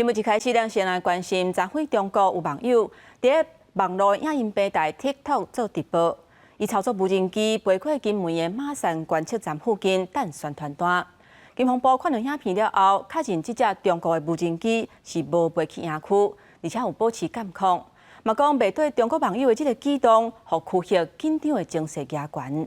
新闻一开始，咱先来关心，昨昏中国有网友伫网络影音平台 TikTok 做直播，伊操作无人机飞过金门的马山观测站附近等宣传单。警方部看到影片了后，确认这只中国的无人机是无飞去营区，而且有保持监控。嘛讲未对中国网友的这个举动，互区域紧张的情势加悬。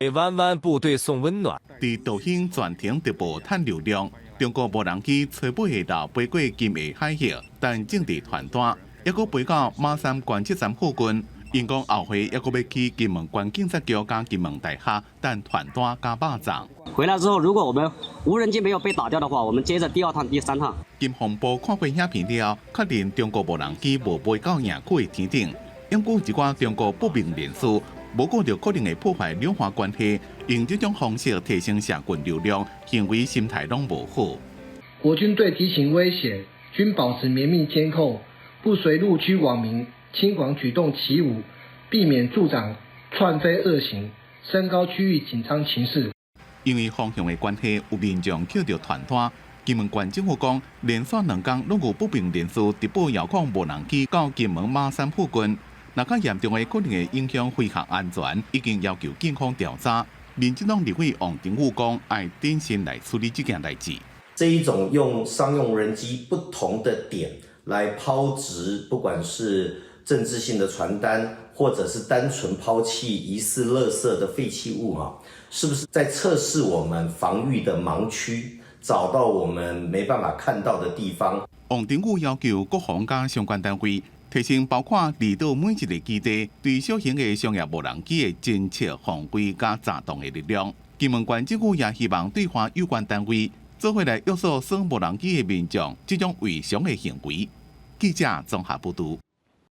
为湾湾部队送温暖。伫道兴全程直播趁流量，中国无人机初步下到飞过金的海域，但政治传单还佫飞到马山观测站附近。因讲后会还佫要去金门县警察局加金门大厦等传单加肉粽。回来之后，如果我们无人机没有被打掉的话，我们接着第二趟、第三趟。金防部看过影片了，确认中国无人机无飞到营区的天顶，因过一寡中国不明人士。无顾到可能会破坏两岸关系，用这种方式提升社群流量，行为心态拢无好。国军对敌情威胁，均保持绵密监控，不随陆区网民轻狂举动起舞，避免助长串飞恶行，升高区域紧张情势。因为方向的关系，有民众捡到传单。金门县政府讲，连续2天拢有不明人士直播遥控无人机到金门马山附近。若较严重的可能会影响飞行安全，已经要求警方调查。民进党立委王定宇讲，要谨慎来处理这件代志。这一种用商用无人机不同的点来抛掷，不管是政治性的传单，或者是单纯抛弃疑似垃圾的废弃物是不是在测试我们防御的盲区，找到我们没办法看到的地方？王定宇要求国防加相关单位。提升包括离岛每一个基地对小型的商业无人机的侦测、防规加查动的力量。金门县政府也希望对华有关单位做伙来约束耍无人机的民众这种违常的行为。记者综合报道。